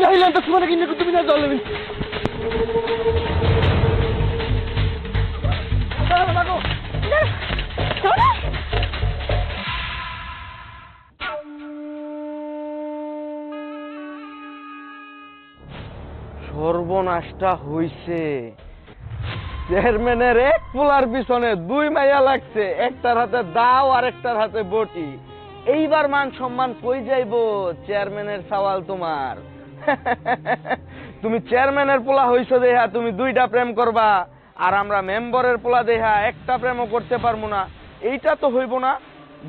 Dahilan tas mana kini kutu bina dal lebih. সর্বনাশটা হইছে। চেয়ারম্যানের এক পোলার পিছনে দুই মাইয়া লাগছে, একটার হাতে দাও আর একটার হাতে বটি। এইবার মান সম্মান কই যাইবো? চেয়ারম্যানের সওয়াল তোমার। তুমি চেয়ারম্যানের পোলা হইছো দেহা তুমি দুইটা প্রেম করবা, আর আমরা মেম্বারের পোলা দেহা একটা প্রেমও করতে পারবো না। এইটা তো হইব না।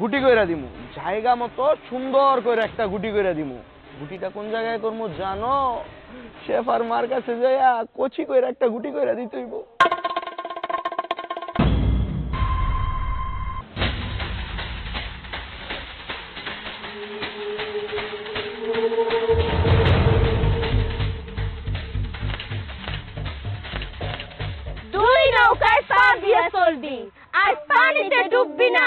গুটি কইরা দিমু, জায়গা মতো সুন্দর করে একটা গুটি কইরা দিমু। গুটিটা কোন জায়গায় করবো জানো? শেফার মার কাছে যাইয়া কচি কইরা একটা গুটি কইরা দিতে হইব। দুই নৌকায় পা দিয়ে চলবি আর পানিতে ডুববি না,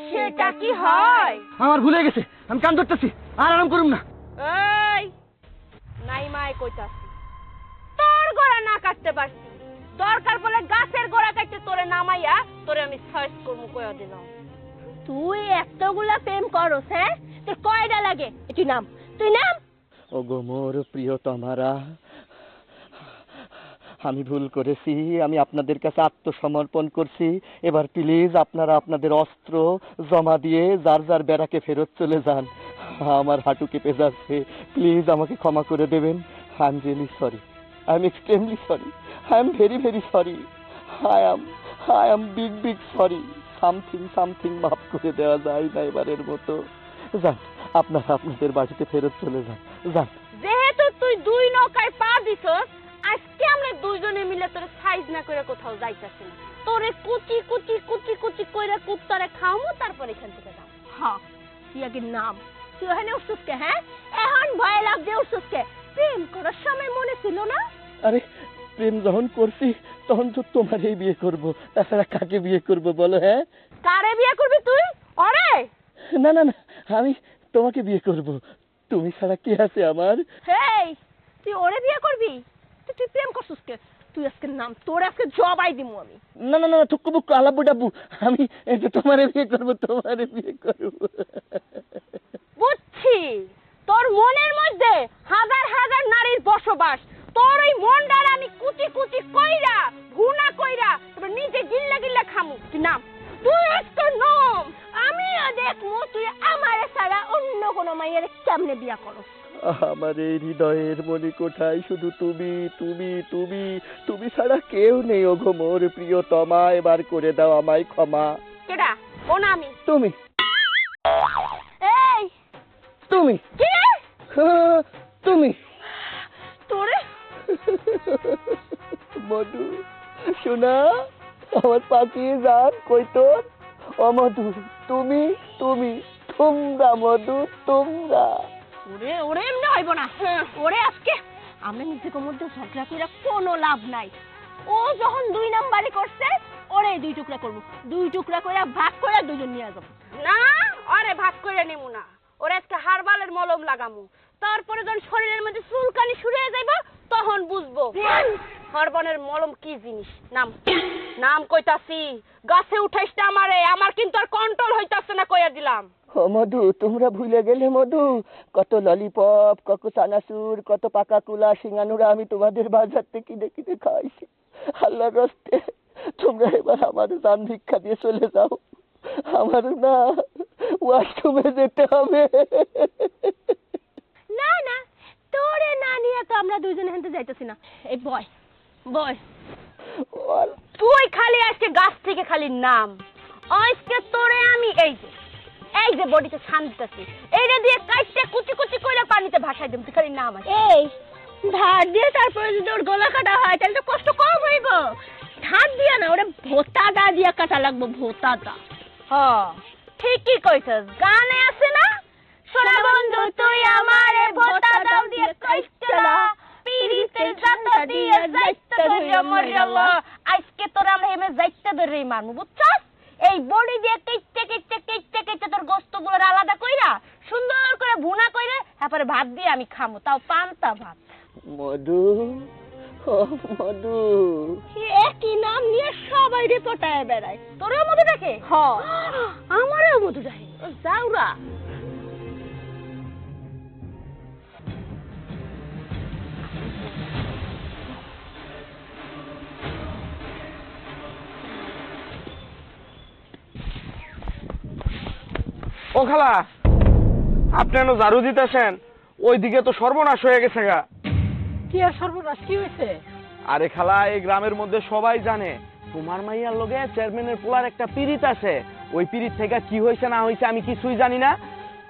সেটা কি হয়? আমার ভুলে গেছে, আমি কান ধরতেছি, আর আরাম করুম না। এই নাই মাই কইতাছি, তোর গোড়া না কাটতে পারছি, দরকার বলে গাছের গোড়া কাটতে তোরে নামাইয়া তোরে আমি সার্চ করবো কইয়া দিলাম। তুই এতগুলা প্রেম করস, হ্যাঁ? তোর কয়টা লাগে? তুই নাম, তুই নাম। ওগো মোর প্রিয়তমারা, আমি ভুল করেছি, আমি আপনাদের কাছে আত্মসমর্পণ করছি। এবার প্লিজ আপনারা আপনাদের অস্ত্র জমা দিয়ে যার যার ব্যারাকে ফেরত চলে যান। আমার হাঁটু কেঁপে যাচ্ছে, প্লিজ আমাকে ক্ষমা করে দেবেন। I am really sorry, I am extremely sorry, I am very very sorry, I am big sorry. Something মাফ করে দেওয়া যায় না এবারের মতো। যান, আপনারা আপনাদের বাড়িতে ফেরত চলে যান। যান। যেহেতু তুই দুই নৌকায় পা দিছস, আজকে আমরা দুইজনে মিলে তোর সাইজ না করে কোথাও যাইতাছি না। তোরে কুচি কুচি কুচি কুচি কইরা কুত্তারে খাওয়ামু, তারপর এখান থেকে যাও। হ্যাঁ, তুই আগে নাম। তুই ওখানে উঠছিস কে? হ্যাঁ, এখন ভয় লাগছে উঠছিস কে? প্রেম করার সময় মনে ছিল না? আরে প্রেম যখন করছি তখন তো তোমারই বিয়ে করব, তাছাড়া কাকে বিয়ে করব বলো? হ্যাঁ, কারে বিয়ে করবি তুই? আরে না না না, আমি তোমাকে বিয়ে করব। তুমি ছাড়া কি আছে আমার? হেই, তুই ওরে বিয়ে করবি? তুই প্রেম করছিস কে? তুই আজকে নাম, তোর আজকে জবাই দিমু আমি। না না না, থুকু বুকু আলাবু ডাবু, আমি এই যে তোমারে বিয়ে করব, তোমারে বিয়ে করব। বুঝছি, তোর মনের মধ্যে হাজার হাজার নারীর বসবাস। তোর ওই মনটার আমি কুচি কুচি কইরা ভুনা কইরা তারপর নিজে গিল্লা গিল্লা খামু। তুই নাম, তুই আজকে নাম। আমিও দেখমু তুই আমারে ছাড়া অন্য কোনো মাইয়ের কেমনে বিয়া করস। আমার এই হৃদয়ের মনি কোঠায় শুধু তুমি তুমি তুমি তুমি ছাড়া কেউ নেই। ওগো মোর প্রিয়তমা, এবার করে দাও আমায় ক্ষমা। কেডা? ও না আমি। তুমি এই তুমি কি? তুমি তোরে মধু শোনা, আমার পাখি যান কই তোর? ও মধু, তুমি তুমি তোমরা মধু, তোমরা। ওরে ওরে এমনি হইব না। ওরে আজকে আমরা নিজেকে মধ্যে ঝগড়া কইরা কোনো লাভ নাই। ও যখন দুই নাম্বারই করছে, ওরে দুই টুকরা করব। দুই টুকরা কইরা ভাগ কইরা দুজন নিয়ে যাব। না, আরে ভাগ কইরা নেমু না। ওরে আজকে হারবালের মলম লাগামু। তারপরে যখন শরীরের মধ্যে চুলকানি শুরু হয়ে যাইব, তখন বুঝবো হারবালের মলম কি জিনিস। নাম, নাম কইতাছি। গাছে উঠাইস না আমারে, আমার কিন্তু আর কন্ট্রোল হইতাছে না কইয়া দিলাম। ও মধু, তোমরা ভুলে গেলে মধু? কত ললিপপ, কত চানাচুর, কত পাকা কুলা সিঙ্গানুরা আমি তোমাদের বাজার থেকে কিনে কিনে খাইছি। আল্লাহর রাস্তে তোমরা এবার আমার জান ভিক্ষা দিয়ে চলে যাও। আমার না ওয়াশরুমে যেতে হবে। না না, তোরে না নিয়ে তো আমরা দুইজনে হেনতে যাইতেছি না। এই বয় বয়, তুই খালি আজকে গাছ থেকে খালি নাম। আজকে তোরে আমি এই যে বডিতে ছান দিতেছি, এইটা দিয়ে কাটতে কুচি কুচি কইরা পানিতে ভাসাই দেব। তুই খালি নাম। এই ধার দিয়ে তারপরে যদি ওর গলা কাটা হয় তাহলে তো কষ্ট কম হইব। ধার দিয়া না, ওরে ভোতা দা দিয়া কাটা লাগবো, ভোতা দা। হ্যাঁ ঠিকই কইছস, গানে আছে না, সোনা বন্ধু তুই আমারে ভোতা দাও দিয়ে কাইছলা, পিরিতের জাতা দিয়ে যাইতে ধরে মরিয়াল্লাহ। আজকে তোর আমরা হেমে যাইতে ধরে মারমু, বুঝছস? এই বডি দিয়ে কেটে কেটে কেটে কেটে তোর গোস্তগুলো আলাদা কইরা সুন্দর করে ভুনা কইরা তারপরে ভাত দিয়ে আমি খামু, তাও পান্তা ভাত। মধু, ও মধু। একই নাম নিয়ে সবাই রে পটায় বেড়ায়। তোরেও মধু দেখে? হ, আমারও মধু দেখে। যাওরা ও খালা, আপনি এনে ঝাড়ু দিতেছেন, ওইদিকে তো সর্বনাশ হয়ে গেছে গা। কি আর সর্বনাশ, কি হয়েছে? আরে খালা, এই গ্রামের মধ্যে সবাই জানে তোমার মাইয়ার লগে চেয়ারম্যানের পোলার একটা পিরিত আছে। ওই পিরিত থেকে কি হয়েছে না হয়েছে আমি কিছুই জানি না।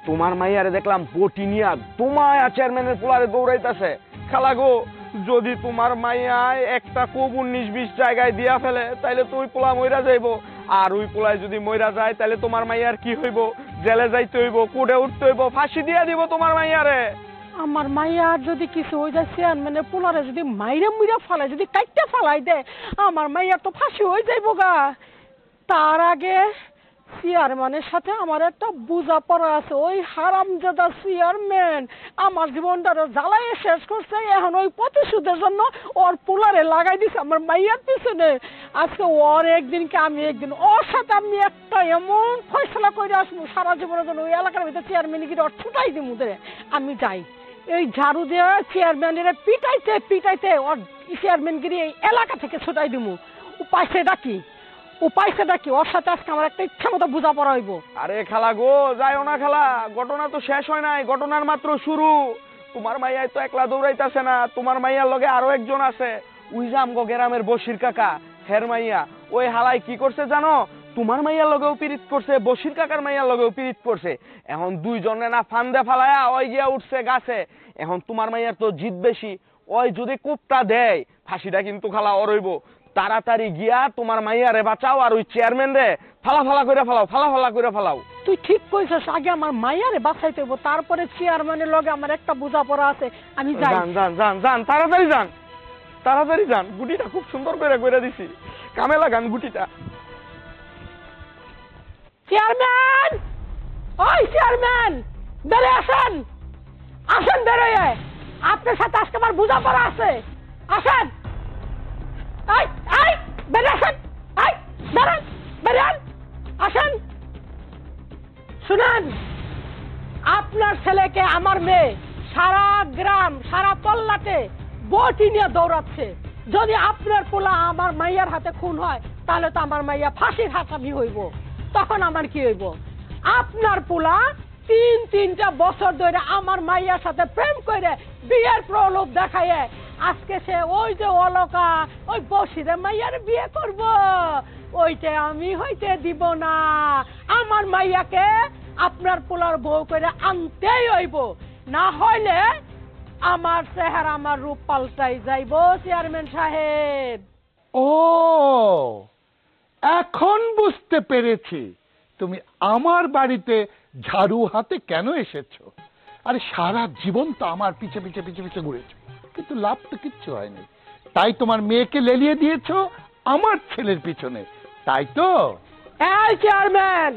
তোমার মাইয়ারে দেখলাম বটি নিয়া তোমায় চেয়ারম্যানের পোলারে দৌড়াইতেছে। খালা গো, যদি তোমার মাইয়ায় একটা কোপ 19-20 জায়গায় দিয়া ফেলে তাইলে তো ওই পোলা মইরা যাইব। আর ওই পোলায় যদি মইরা যায় তাহলে তোমার মাইয়ার কি হইব? জেলে যাইতে হইব, কোর্টে উঠতে হইব, ফাঁসি দিয়া দিব তোমার মাইয়ারে। আমার মাইয়ার যদি কিছু হয়ে যায়, চেয়ারম্যানের পোলারে যদি মাইরা মুইরা ফালায়, যদি কাইটটা ফালাই দেয়, আমার মাইয়ার তো ফাঁসি হয়ে যাইব গা। তার আগে চেয়ারম্যানের সাথে আমার একটা বোঝাপড়া আছে। ওই হারামজাদা চেয়ারম্যান আমার জীবনটারে জ্বালাইয়ে শেষ করছে। এখন ওই প্রতিশোধের জন্য ওর পোলারে লাগাই দিছে আমার মাইয়ার পিছনে। আজকে ওর একদিনকে আমি একদিন, ওর সাথে আমি একটা এমন ফয়সলা করে আসবো সারা জীবনের জন্য। ওই এলাকার ভিতরে চেয়ারম্যান গিয়ে ওর ছুটাই দিব। আমি যাই এই ঝাড়ু দিয়ে চেয়ারম্যানের পিটাইতে পিটাইতে ওর চেয়ারম্যানগিরি এই এলাকা থেকে ছুটাই দিব। উপায় সেটা কি? ওর সাথে আজকে আমার একটা ইচ্ছা মতো বোঝাপড়া হইব। আরে খালা গো, যাইও না খালা, ঘটনা তো শেষ হয় নাই, ঘটনার মাত্র শুরু। তোমার মাইয়াই তো একলা দৌড়াইতেছে না, তোমার মাইয়ার লগে আরো একজন আছে। ওই যে আমগো গ্রামের বশির কাকা, হের মাইয়া। ওই হালাই কি করছে জানো? তোমার মাইয়ার লগেও পিরিত করছে, বশির কাকার মাইয়ার লগেও পিরিত করছে। এখন দুইজনে না ফান্দে ফালায়া ওই গিয়া উঠছে গাছে। এখন তোমার মাইয়ার তো জিদ বেশি, ওই যদি কূপটা দেয় ফাঁসিটা কিন্তু খালা অরইব। তাড়াতাড়ি গিয়া তোমার মাইয়ারে বাঁচাও, আর ওই চেয়ারম্যান রে ফালা করে ফালাও। তুই ঠিক কইছিস, আগে আমার মাইয়ারে বাঁচাইতে হইব, তারপরে চেয়ারম্যানের লগে আমার একটা বোঝাপড়া আছে। আমি যাই। যান, তাড়াতাড়ি যান। গুটিটা খুব সুন্দর করে দিছি, কামে লাগান গুটিটা। চেয়ারম্যান, ওই চেয়ারম্যান, বেরে আসেন বেরোয়। আপনার সাথে আজকে আমার বোঝাপড়া আছে। আসেন, বেরে আসেন, বেরেন আসেন। শুনেন, আপনার ছেলেকে আমার মেয়ে সারা গ্রাম সারা পল্লাতে বটি নিয়ে দৌড়াচ্ছে। যদি আপনার পোলা আমার মাইয়ার হাতে খুন হয় তাহলে তো আমার মাইয়া ফাঁসির আসামি হইব। তখন আমার কি হইব? আপনার পোলা 3-3টা বছর ধরে আমার মাইয়ার সাথে প্রেম করে বিয়ের প্রলোভ দেখায় আজকে সে ওই যে অলকা ওই বসিরে মাইয়ার বিয়ে করব। ওইটা আমি হইতে দিব না। আমার মাইয়াকে আপনার পোলার বউ করে আনতেই হইব, না হইলে আমার চেহারা আমার রূপ পাল্টাই যাইব চেয়ারম্যান সাহেব। ও, এখন বুঝতে পেরেছি তুমি আমার বাড়িতে ঝাড়ু হাতে কেন এসেছো। আরে সারা জীবন তো আমার পিছে পিছে ঘুরেছো, কিন্তু লাভ তো কিচ্ছু হয়নি। তাই তোমার মেয়েকে লেলিয়ে দিয়েছো আমার ছেলের পিছনে, তাই তো? এই চেয়ারম্যান,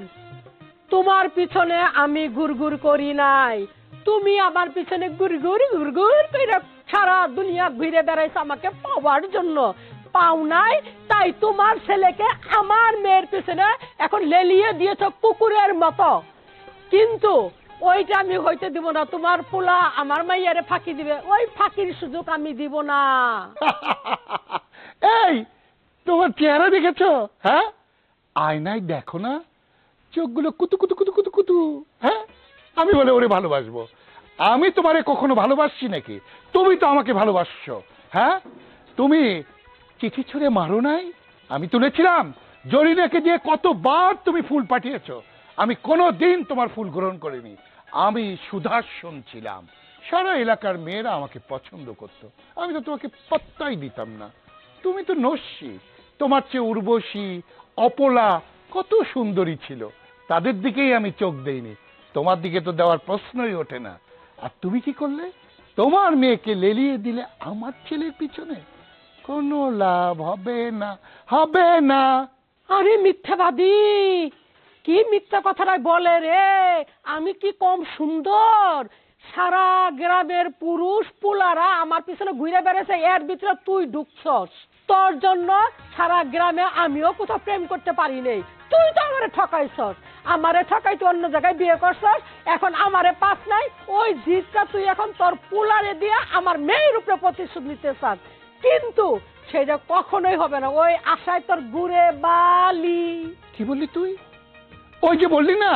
তোমার পিছনে আমি ঘুরঘুর করি নাই। তুমি আমার পিছনে ঘুরঘুর করে সারা দুনিয়া ঘুরে বেড়াইছো আমাকে পাওয়ার জন্য। পাও নাই, তাই তোমার ছেলেকে আমার মেয়ের পিছনে এখন লেলিয়ে দিয়েছো কুকুরের মতো। কিন্তু ওইটা আমি হইতে দিব না। তোমার পোলা আমার মাইয়ারে ফাঁকি দিবে, ওই ফাঁকির সুযোগ আমি দিব না। এই, তোমার চেহারা দেখেছো? হ্যাঁ, আয়নায় দেখো না, চোখগুলো কুতু কুতু কুতু কুতু কুতু। হ্যাঁ, আমি বলে ওরে ভালোবাসবো? আমি তোমারে কখনো ভালোবাসছি নাকি? তুমি তো আমাকে ভালোবাসছো। হ্যাঁ, তুমি চিঠি ছুঁড়ে মারো নাই, আমি তুলেছিলাম। জরিনাকে দিয়ে কতবার তুমি ফুল পাঠিয়েছো, আমি কোনোদিন তোমার ফুল গ্রহণ করিনি। আমি সুদর্শন ছিলাম, সারা এলাকার মেয়েরা আমাকে পছন্দ করত। আমি তো তোমাকে পাত্তাই দিতাম না। তুমি তো নস্যি, তোমার চেয়ে উর্বশী অপলা কত সুন্দরী ছিল, তাদের দিকেই আমি চোখ দেইনি। তোমার দিকে তো দেওয়ার প্রশ্নই ওঠে না। আর তুমি কি করলে? তোমার মেয়েকে লেলিয়ে দিলে আমার ছেলের পিছনে। কোনো লাভ হবে না। আরে মিথ্যাবাদী, কি মিথ্যা কথাটাই বলে রে। আমি কি কম সুন্দর? সারা গ্রামের পুরুষ পোলারা আমার পিছনে ঘুরে বেড়াচ্ছে, এর ভিতরে তুই ঢুকছস। তোর জন্য সারা গ্রামে আমিও কোথাও প্রেম করতে পারি নাই। তুই তো আমারে ঠকাইছস, আমারে ঠকাই তুই অন্য জায়গায় বিয়ে করছস, এখন আমারে পাস নাই। ওই জিতটা তুই এখন তোর পোলারে দিয়ে আমার মেয়ের উপরে প্রতিশোধ নিতে চাস, কিন্তু সেটা কখনোই হবে না। ওই আশায় তোর ঘুরে বালি। কি বললি তুই? ওই যে বললি না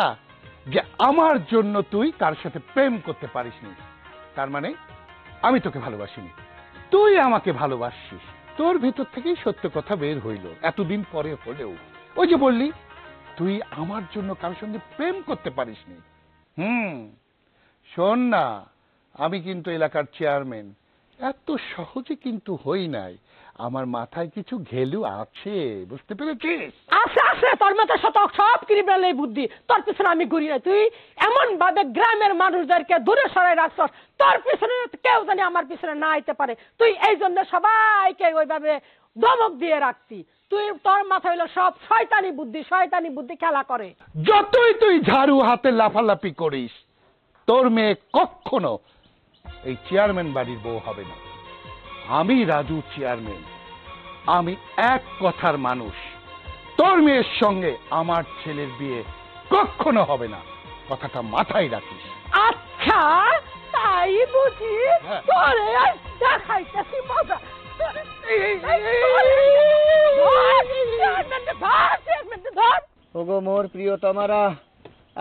যে আমার জন্য তুই কার সাথে প্রেম করতে পারিসনি, তার মানে আমি তোকে ভালোবাসিনি, তুই আমাকে ভালোবাসিস। তোর ভিতর থেকেই সত্য কথা বের হইল এতদিন পরে হলেও। ওই যে বললি তুই আমার জন্য কারোর সঙ্গে প্রেম করতে পারিসনি। শোন না, আমি কিন্তু এলাকার চেয়ারম্যান, এত সহজে কিন্তু হই নাই। আমার মাথায় কিছু ঘেলু আছে, বুঝতে পেরেছিস? আছে আছে, তোর মাথায় সব ক্রিমিনাল এই বুদ্ধি। তোর পিছনে আমি ঘুরি না, তুই এমন ভাবে গ্রামের মানুষদেরকে দূরে সরাই রাখছস, তোর পিছনে কেউ জানি আমার পিছনে না আইতে পারে। তুই এই জন্য সবাইকে ওইভাবে ধমক দিয়ে রাখতি। তুই তোর মাথায় হইলো সব শয়তানি বুদ্ধি খেলা করে। যতই তুই ঝাড়ু হাতে লাফালাফি করিস, তোর মেয়ে কখনো এই চেয়ারম্যান বাড়ির বউ হবে না। আমি রাজু চেয়ারম্যান, আমি এক কথার মানুষ। তোর মেয়ের সঙ্গে আমার ছেলের বিয়ে কখনো হবে না, কথাটা মাথায় রাখিস। আচ্ছা তাই বুঝি? হ্যাঁ। তোরে আজ দেখাইতেছি মজা। ওগো মোর প্রিয়তমারা,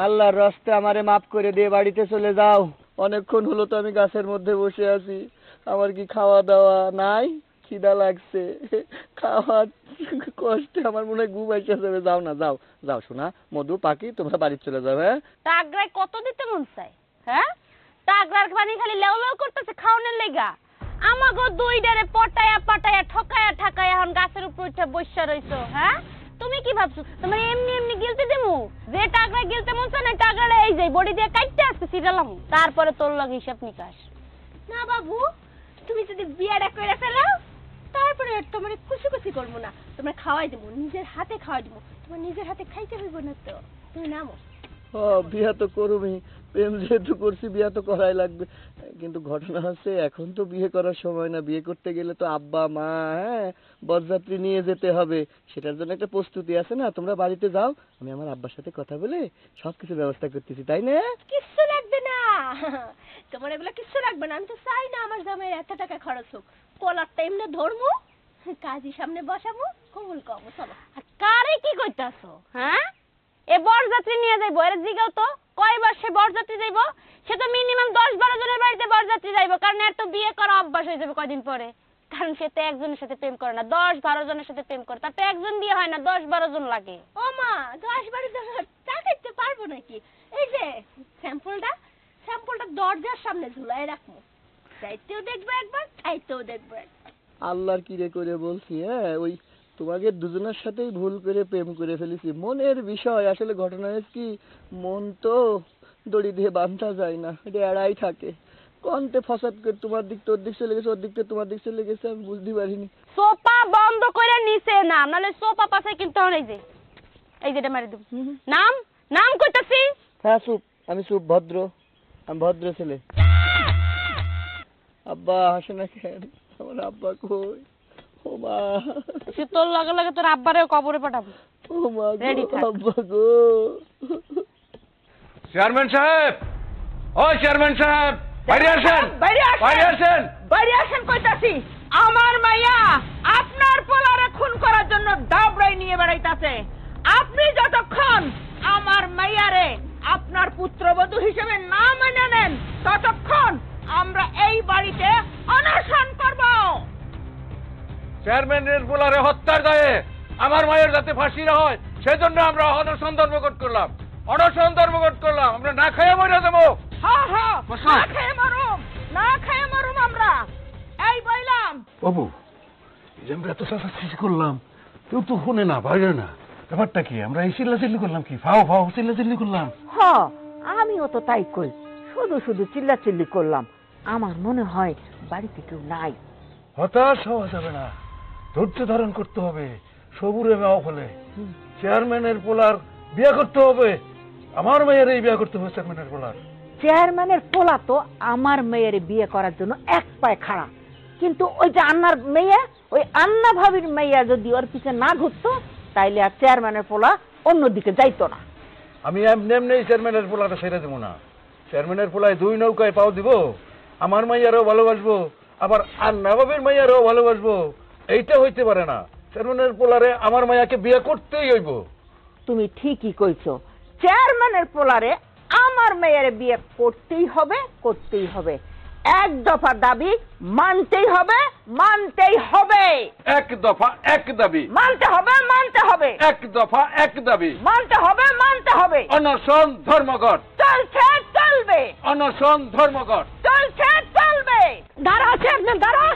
আল্লাহর রাস্তে আমারে মাফ করে দিয়ে বাড়িতে চলে যাও। অনেকক্ষণ হলো তো আমি গাছের মধ্যে বসে আছি, আমার কি খাওয়া দাওয়া নাই? খিদা লাগছে, খাওয়া কষ্টে আমার মনে হয় ঘুম এসে যাবে। যাও না, যাও যাও শোনা, মধু পাখি, তোমরা বাড়ি চলে যাও। হ্যাঁ, টাগরায় কত দিতে মন চাই? হ্যাঁ, টাগরার পানি খালি লেউ লেউ করতেছে খাওনের লেগা। আমাগো দুইটারে পটায়া পাটায়া ঠকায়া ঠাকায়া এখন গাছের উপর উঠে বসে রইছো। হ্যাঁ, তুমি কি ভাবছো তোমার এমনি এমনি গিলতে দেবো? যে টাগরায় গিলতে মন চায় না, টাগরাটা এই যে বডি দিয়ে কাটতে আসতে সিটালাম, তারপরে তোর লগে হিসাব নিকাশ। না বাবু, তুমি যদি বিয়াটা করে ফেলো, তারপরে তোমার খুশি করবো না, তোমার খাওয়াই দেবো, নিজের হাতে খাওয়াই দেবো। তোমার নিজের হাতে খাইতে হইব না তো, তুমি নামো। বিয়া তো করবি, প্রেম যেহেতু করছি বিয়া তো করাই লাগবে। কিন্তু ঘটনা হচ্ছে এখন তো বিয়ে করার সময় না, বিয়ে করতে গেলে তো আব্বা মা, হ্যাঁ, বরযাত্রী নিয়ে যেতে হবে, সেটার জন্য একটা প্রস্তুতি আছে না। তোমরা বাড়িতে যাও, আমি আমার আব্বার সাথে কথা বলে সবকিছু ব্যবস্থা করতেছি, তাই না? কিচ্ছু লাগবে না, তোমার এগুলো কিচ্ছু লাগবে না। আমি তো চাই না আমার জামাই এত টাকা খরচ হোক। কলারটা এমনি ধরবো, কাজী সামনে বসাবো, কবুল করবো, চলো। কারে কি কইতাছো? হ্যাঁ, এ বরযাত্রী নিয়ে যাইবো, এর জিগাও তো কয়বার সে বরযাত্রী যাইবো? সে তো মিনিমাম 10-12 জনের বাড়িতে বরযাত্রী যাইবো, কারণ এর তো বিয়ে করা অভ্যাস হয়ে যাবে কয়দিন পরে। কারণ সে তো একজনের সাথে প্রেম করে না, 10-12 জনের সাথে প্রেম করে। তার তো একজন দিয়ে হয় না, 10-12 জন লাগে। ও মা, 10-12 জন টাকাইতে পারবো নাকি? এই যে স্যাম্পলটা দরজার সামনে ঝুলাই রাখবো, চাইতেও দেখবো একবার, চাইতেও দেখবো একবার। আল্লাহর কি রে করে বলছি, হ্যাঁ, ওই তোমাদের দুজনের সাথেই ভুল করে প্রেম করে ফেলেছি। মনের বিষয়, আসলে ঘটনা হয়েছে কি, মন তো দড়ি দিয়ে বাঁধা যায় না, এটা এড়াই থাকে। কন্তে ফসাদ করে তোমার দিক তোর দিক চলে গেছে, ওর দিক থেকে তোমার দিক চলে গেছে, আমি বুঝতে পারিনি। সোপা বন্ধ করে নিচে নাম, নাহলে সোপা পাশে কিন্তু এই যেটা মারি দেব। নাম কইতাছি। হ্যাঁ চুপ, আমি চুপ, আমি ভদ্র ছেলে। আব্বা হাসে না কেন? আমার আব্বা কই? ও মা, সে তোর লগে লগে তোর আব্বারেও কবরে পাঠাবো। ও মা গো, রেডি থাক। আব্বা গো। চেয়ারম্যান সাহেব, ও চেয়ারম্যান সাহেব, বাইরে আসেন, বাইরে আসেন কইতাছি। আমার মাইয়া আপনার পোলারে খুন করার জন্য দাবড়াই নিয়ে বেড়াইতাছে। আপনি যতক্ষণ আমার মাইয়ারে আপনার পুত্রবধূ হিসেবে না মেনে নেন, ততক্ষণ আমরা এই বাড়িতে অনশন করব। চেয়ারম্যানের পোলারে হত্যার দায়ে আমার মায়ের যাতে ফাঁসি না হয় সেজন্য আমরা অনশন ধর্মঘট করলাম। আমরা না খেয়ে মরে যাবো। হ্যাঁ, না খেয়ে মারুম আমরা। এই বললাম বাবু, যে আমরা এত চাষাচাষি করলাম, কেউ তো শুনে না, বাইরে না। ব্যাপারটা কি? আমরা এই চিল্লাচিল্লি করলাম কি? ফাও চিল্লাচিল্লি করলাম। আমিও তো তাই কই, শুধু চিল্লাচিল্লি করলাম। আমার মনে হয় বাড়িতে কেউ নাই। হতাশ হওয়া যাবে না, ধৈর্য ধারণ করতে হবে। সবুরে মেওয়া ফলে চেয়ারম্যানের পোলার বিয়ে করতে হবে। আমার মেয়ের এই বিয়ে করতে হবে চেয়ারম্যানের পোলার। চেয়ারম্যানের পোলা তো আমার মেয়ের বিয়ে করার জন্য এক পায়ে খাড়া, কিন্তু ওই যে আন্নার মেয়ে, ওই আন্না ভাবির মেয়ে যদি ওর পিছে না ঘুরতো তাইলে আর চেয়ারম্যানের পোলা অন্যদিকে যাইতো না। আমি এমনি এমনি চেয়ারম্যানের পোলাটা ছেড়ে দেবো না। চেয়ারম্যানের পোলায় 2 নৌকায় পাও দিব, আমার মাইয়ারও ভালোবাসবো, আবার আন্না বাবির মাইয়ারও ভালোবাসবো। এইটা হইতে পারে না। চেয়ারম্যানের পোলারে আমার মাইয়াকে বিয়ে করতেই হইব। তুমি ঠিকই কইছো, চেয়ারম্যানের পোলারে আমার মেয়ের বিয়ে করতেই হবে, করতেই হবে। এক দফা দাবি মানতেই হবে, মানতেই হবে। এক দফা এক দাবি, মানতে হবে, মানতে হবে। এক দফা এক দাবি, মানতে হবে, মানতে হবে। অনশন ধর্মঘট, চলছে, চলবে। অনশন ধর্মঘট। চলছে, চলবে। দাঁড়া চেয়ারম্যান দাঁড়া,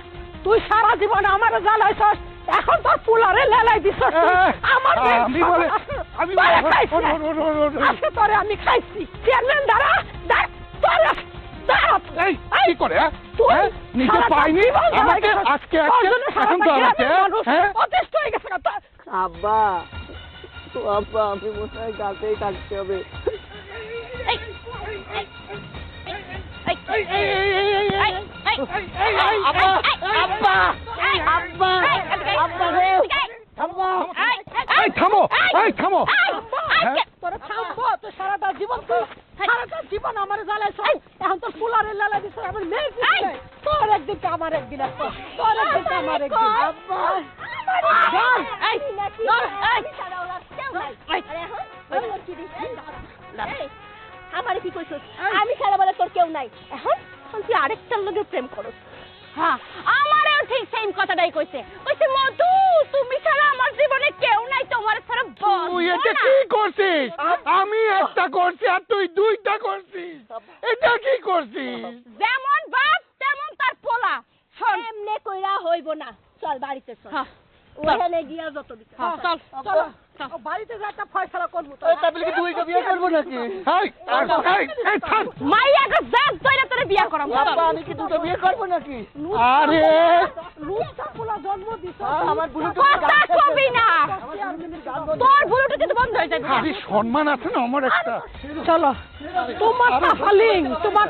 তুই সারা জীবন আমার জ্বালাইছস, এখন তোর পোলারে লেলাই দিছস তুই। আমার আমি বলে আমি তোরে খাইছি। আজকে তোরে আমি খাইছি। চেয়ারম্যান দাঁড়া, দাঁড়া, দাঁড়া। এই কি করে তুই নিজে সারাটা পাইনি জীবন আমাকে জ্বালাইছস। আজকে তোর জন্য এখন তো সারাটা আমাকে গ্রামের মানুষ হ্যাঁ অতিষ্ঠ হয়ে গেছে না তোর। আব্বা, তো আব্বা আমি মনে হয় গাছেই থাকতে হবে। এই, এই, এই, এই, আব্বা, আব্বা, আব্বা, আব্বা রে, আব্বা। এই থামো, এই থামো। হ্যাঁ? তোরা থামবো, তুই সারাটা জীবন আমার জ্বালাইছস, এখন তোর পোলারে লেলাই দিছস, আমার মেয়ে দিছস। তোর একদিন তো আমার একদিন আছে, তোর একদিন তো আমার একদিন। আব্বা, আমার কি কইছস? আমি সারা বেলা তোর কেউ নাই, এখন তুই আরেকটার লগে প্রেম করস। হ্যাঁ, আমারও ঠিক সেম কথাটাই কইছে। কইছে মধু, তুমি ছাড়া আমার জীবনে কেউ নাই, তোমার ছাড়া তুই এটা কি করছিস? আমি একটা করছি আর তুই 2টা করছিস, এটা কি করছিস? যেমন বাপ তেমন তার পোলা। এমনে কইরা হইব না, চল বাড়িতে চল। ওখানে গিয়া যত দিতে চল চল বাড়িতে যা একটা ফয়সালা করবো। তাহলে কি তুই বিয়ে করবো নাকি? এই থাম। মাইয়াকে জাত ধরে তোরে বিয়া করাম। আব্বা আমি কি দুটো বিয়ে করবো নাকি? আরে রূপসা পোলা জন্ম দিছ, আমার ব্লুটুথ কথা কবি না, তোর ব্লুটুথ কিন্তু বন্ধ হয়ে যাবে। আরে সম্মান আছে না আমার একটা। চলো তোমার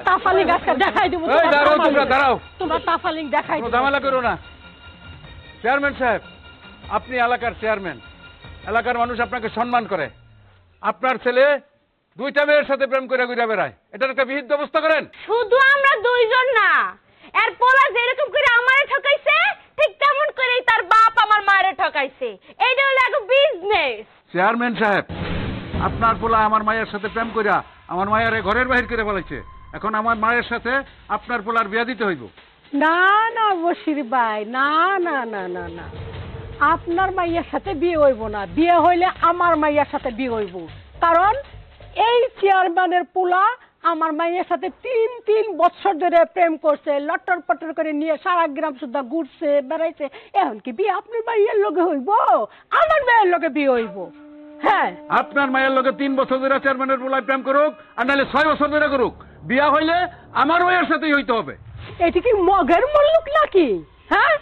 তাফালিং আজকে দেখাই দেবো। এই দাঁড়াও, তোমরা দাঁড়াও, তোমার তাফালিং দেখাই কোনো দেবো। ঝামেলা করো না। চেয়ারম্যান সাহেব, আপনি এলাকার চেয়ারম্যান, এলাকার মানুষ আপনাকে সম্মান করে। আপনার ছেলে 2টা মেয়ের সাথে প্রেম করে ঘুরে বেড়ায়, এটার একটা বিহিত ব্যবস্থা করেন। শুধু আমরা দুইজন না, এর পোলা যেরকম করে আমারে ঠকাইছে ঠিক তেমন করেই তার বাপ আমার মারে ঠকাইছে। এইটা হলো এক বিজনেস। চেয়ারম্যান সাহেব, আপনার পোলা আমার মায়ের সাথে প্রেম কইরা আমার মায়ের ঘরের বাহির করে ফেলাইছে। এখন আমার মায়ের সাথে আপনার পোলার বিয়া দিতে হইব। না না বশির ভাই, না না না না না, আপনার মাইয়ার সাথে বিয়ে হইব না। বিয়ে হইলে আমার মাইয়ার সাথে বিয়ে হইব, কারণ এই চেয়ারম্যানের পোলা আমার মাইয়ের সাথে 3 বছর ধরে প্রেম করছে, লটর পটর করে নিয়ে সারা গ্রাম সুদ্ধা ঘুরছে বেড়াইছে। এখন কি বিয়ে আপনার মাইয়ের লগে হইব? আমার মায়ের লগে বিয়ে হইব। হ্যাঁ, আপনার মায়ের লগে 3 বছর ধরে চেয়ারম্যানের পোলায় প্রেম করুক, আর নাহলে 6 বছর ধরে করুক, বিয়া হইলে আমার মায়ের সাথেই হইতে হবে। এটি কি মগের মুল্লুক নাকি? হ্যাঁ,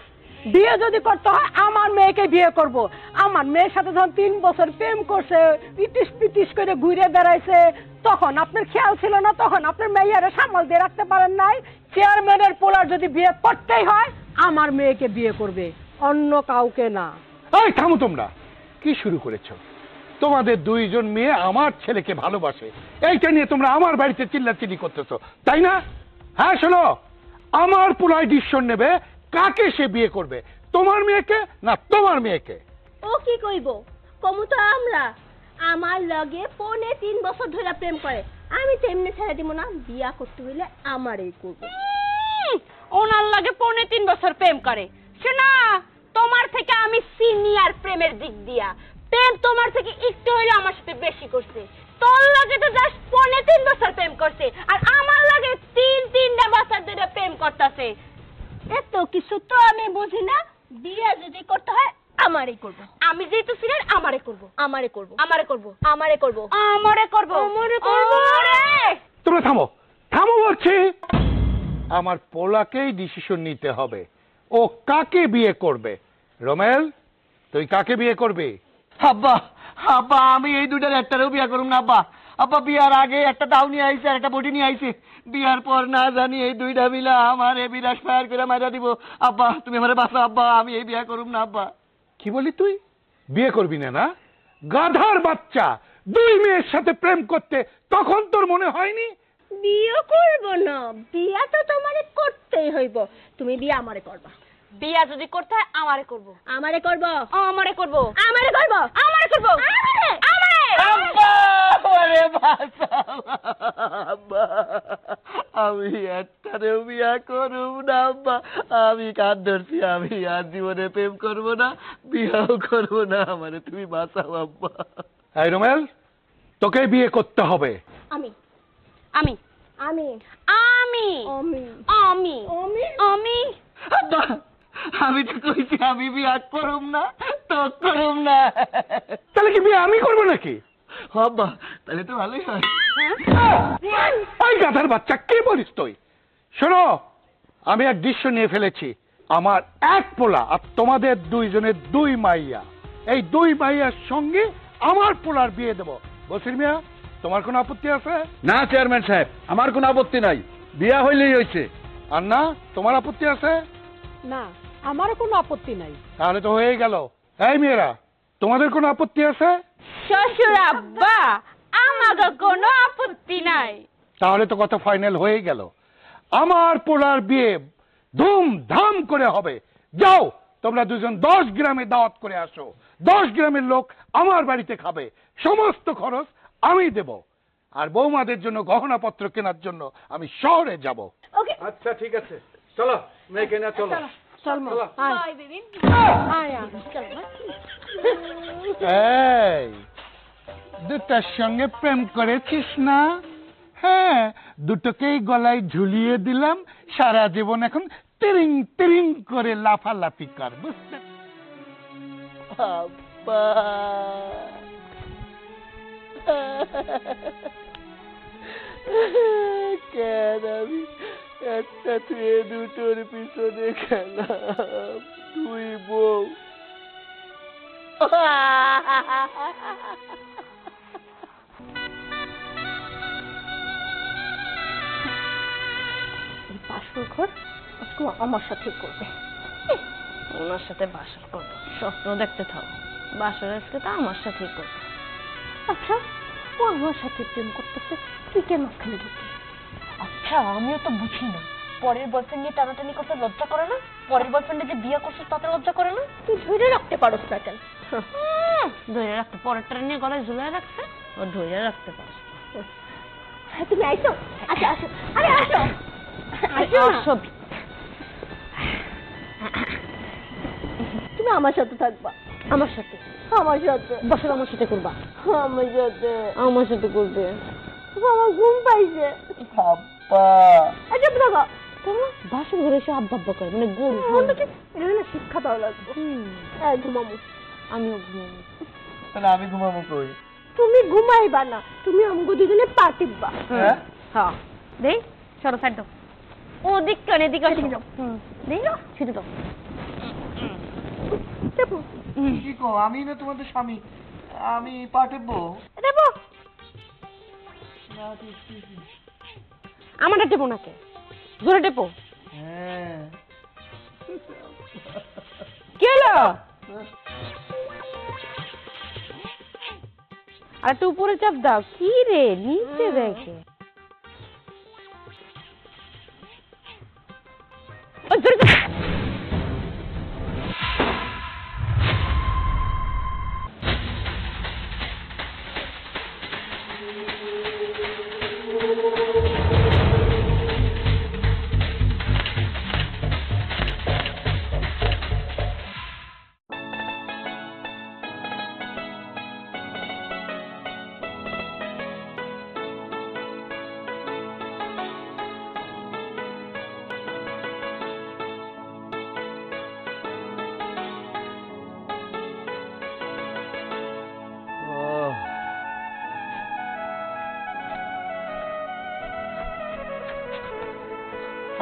বিয়ে যদি করতে হয় আমার মেয়েকে বিয়ে করব। আমার মেয়ের সাথে যখন 3 বছর প্রেম করছে, ইটিস পিটিস করে ঘুরে বেড়াইছে, তখন আপনার খেয়াল ছিল না? তখন আপনার মেয়েরা সামাল দিয়ে রাখতে পারেন নাই? চেয়ারম্যানের পোলার যদি বিয়ে করতেই হয় আমার মেয়েকে বিয়ে করবে, অন্য কাউকে না। এই থামো, তোমরা কি শুরু করেছো? তোমাদের 2জন মেয়ে আমার ছেলেকে ভালোবাসে, এইটা নিয়ে তোমরা আমার বাড়িতে চিল্লাচিল্লি করতেছো, তাই না? হ্যাঁ শোনো, আমার পোলায় ডিসিশন নেবে কাকে সে বিয়ে করবে, তোমার মেয়েকে না তোমার মেয়েকে। ও কি কইব? কমু তো আমরা। আমার লগে 3.5 বছর ধরে প্রেম করে, আমি তো এমনি ছেড়ে দিব না। বিয়া করতে হইলে আমারই করব। ওনার লগে 3.5 বছর প্রেম করে। শোনা, তোমার থেকে আমি সিনিয়র প্রেমের দিক দিয়া। প্রেম তোমার থেকে একটু হইলে আমার সাথে বেশি করছে। তোর লগে তো জাস্ট 3.5 বছর প্রেম করছে, আর আমার লগে 3 বছর ধরে প্রেম করতেছে। এত কিছু তো আমি বুঝি না। বিয়ে যদি করতে হয় আমারই করব। আমি যেহেতু সিনিয়র আমারে করব, আমারে করব, আমারে করব, আমারে করব, আমারে করব, আমারে করব। তোমরা থামো, থামো বলছি। আমার পোলাকেই ডিসিশন নিতে হবে, ও কাকে বিয়ে করবে। রোমেল, তুই কাকে বিয়ে করবি? আব্বা, আব্বা আমি এই 2টার একটারও বিয়ে করুম না আব্বা। আব্বা বিয়ার আগে একটা দাও নিয়ে আইছে আর একটা বডি নিয়ে আইছে, বিয়ার পর না জানি এই দুইটা মিলা আমার এই বিরাট ফায়ার করে মারা দিব। আব্বা তুমি আমারে বাঁচাও আব্বা, আমি এই বিয়া করুম না আব্বা। কি বলি তুই বিয়ে করবি না? না গাধার বাচ্চা, 2 মেয়ের সাথে প্রেম করতে তখন তোর মনে হয়নি? বিয়ে করব না, বিয়া তো তোমারে করতেই হইব। তুমি বিয়ে আমারে করবা। বিয়া যদি করতে হয় আমারে করব। আমারে করব, আমারে করব, আমারে করব, আমারে করব, আমারে আমারে। আব্বা ওরে বাঁচাও আব্বা, আমি একটারেও বিয়া করুম না আব্বা, আমি কান ধরছি, আমি আর জীবনে প্রেম করব না, বিয়াও করব না, আমারে তুমি বাঁচাও আব্বা। এই রোমেল, তোকে বিয়ে করতে হবে। আমি আমি আমি আমি আমি আমি আমি আমি আব্বা আমি তো কইছি আমি বিয়া করুম না, তো করুম না। তাহলে কি বিয়ে আমি করবো নাকি? আব্বা তাহলে তো ভালোই হয়। ওই গাধার বাচ্চা, কি বলিস তুই? শোনো, আমি এক দৃশ্য নিয়ে ফেলেছি। আমার এক পোলা আর তোমাদের 2 জনের 2 মাইয়া, এই 2 মাইয়ার সঙ্গে আমার পোলার বিয়ে দেব। বসির মিয়া, তোমার কোনো আপত্তি আছে? না চেয়ারম্যান সাহেব, আমার কোনো আপত্তি নাই, বিয়া হইলেই হয়েছে। আর না, তোমার আপত্তি আছে? না, আমারও কোনো আপত্তি নাই। তাহলে তো হয়ে গেল। এই মেয়েরা, তোমাদের কোনো আপত্তি আছে? শ্বশুর আব্বা আমাকে কোনো আপত্তি নাই। তাহলে তো কথা ফাইনাল হয়ে গেল। আমার পোলার বিয়ে ধুমধাম করে হবে। যাও, তোমরা 2 জন 10 গ্রামে দাওয়াত করে আসো। 10 গ্রামের লোক আমার বাড়িতে খাবে, সমস্ত খরচ আমি দেব। আর বৌমাদের জন্য গহনাপত্র কেনার জন্য আমি শহরে যাব। ওকে আচ্ছা ঠিক আছে, চলো মেয়েকে না চলো। চল মা, আয় বাই বেবি। আয় আয়। এই, 2টার সঙ্গে প্রেম করেছিস না? হ্যাঁ, 2টোকেই গলায় ঝুলিয়ে দিলাম। সারা জীবন এখন তিরিং তিরিং করে লাফালাফি কর, বুঝতে? আব্বা কেন আমি একটা থেকে 2টোর পিছনে খেলাম, 2 বউ। এই বাসর ঘর আজকে আমার সাথে করবে, ওনার সাথে বাসর করবো। স্বপ্ন দেখতে থাকো, বাসর আজকে তো আমার সাথেই করবে। আচ্ছা ও আমার সাথে প্রেম করতেছে, তুই কেন ওখানে ঢুকি? আচ্ছা আমিও তো বুঝি না, পরের বয়ফ্রেন্ড নিয়ে টানাটানি করতে লজ্জা করে না? পরের বয়ফ্রেন্ডে যে বিয়ে করছিস তাতে লজ্জা করে না? তুই ধরে রাখতে পারোস না কেন? ধরে রাখতে, পরেরটা নিয়ে গলায় ঝুলিয়ে রাখছে, ও ধরে রাখতে পারস। তুমি আইসো, আচ্ছা আসো, আরে আসো আসো। তুমি আমার সাথে থাকবা, আমার সাথে, আমার সাথে বসে, আমার সাথে করবা, আমার সাথে, আমার সাথে করবে। আমার ঘুম পাইছে আব্বা আচ্ছা বাবা, তোমার বাসন ঘরে এসে আব্বা আব্বা করে, মানে গরু। এটা না শিক্ষা দেওয়া লাগবে। হ্যাঁ ঘুমাবো, আমিও ঘুমাবো। তাহলে আমি ঘুমাবো কই? তুমি ঘুমাইবা না, তুমি আমাকে 2 জনে পা টিপবা। হ্যাঁ হ্যাঁ দেই, সরো সাইড দাও। ও দিক কানে দিক আসি যাও। দেই না ছেড়ে দাও। দেবো কি কো, আমি না তোমাদের স্বামী, আমি পাঠাবো? দেবো আমারটা টেপো নাকে, জোরে টেপো। হ্যাঁ কি হলো? আর একটু উপরে চাপ দাও। কি রে, নিচে দেখে। ও জোরে চাপ।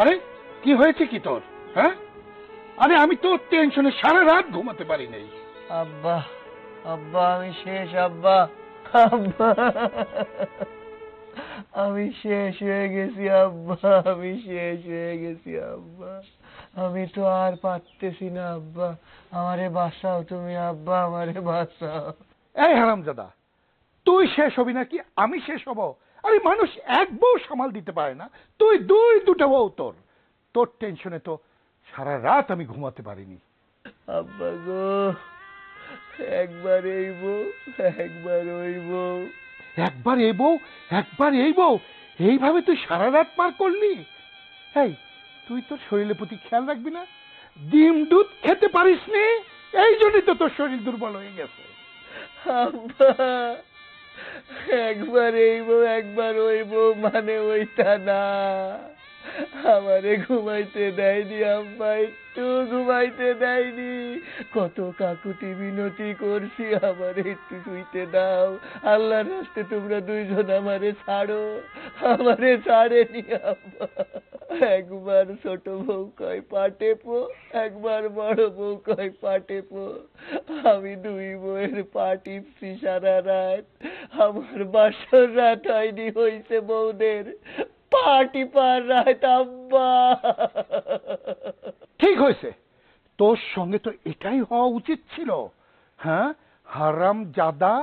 আরে কি হয়েছে কি তোর? হ্যাঁ, আরে আমি তো টেনশনে সারা রাত ঘুমাতে পারি নাই। আব্বা, আব্বা আমি শেষ আব্বা। আব্বা, আমি শেষ হয়ে গেছি আব্বা, আমি শেষ হয়ে গেছি আব্বা, আমি তো আর পারতেছি না আব্বা, আমারে বাঁচাও তুমি আব্বা, আমারে বাঁচাও। এই হারামজাদা, তুই শেষ হবি নাকি আমি শেষ হব? আরে মানুষ এক বউ সামাল দিতে পারে না, তুই দুটা বউ। তোর টেনশনে তো সারা রাত আমি ঘুমাতে পারিনি। আব্বা গো, একবার এই বউ, একবার ওই বউ, একবার এই বউ, একবার এই বউ, এইভাবে তুই সারা রাত পার করলি? এই, তুই তোর শরীরের প্রতি খেয়াল রাখবি না? ডিম দুধ খেতে পারিস নি, এই জন্যই তো তোর শরীর দুর্বল হয়ে গেছে। আব্বা, একবার এই বউ একবার ওই বউ মানে ওইটা না। আমারে ঘুমাইতে দেয়নি আব্বা, একটু ঘুমাইতে দেয়নি। কত কাকুতি মিনতি করছি, আমারে একটু শুইতে দাও, আল্লাহর রাস্তে তোমরা দুইজন আমারে ছাড়ো, আমারে ছাড়েনি আব্বা। একবার ছোট বউ কয় পাটে পো, একবার বড় বউ কয় পাটে পো। আমি দুই বউয়ের পা টিপছি সারা রাত, আমার বাসর রাত হয়নি, হইছে বউদের পা টিপার রাত আব্বা। ঠিক হয়েছে, তোর সঙ্গে তো এটাই হওয়া উচিত ছিল। হ্যাঁ, হারামজাদা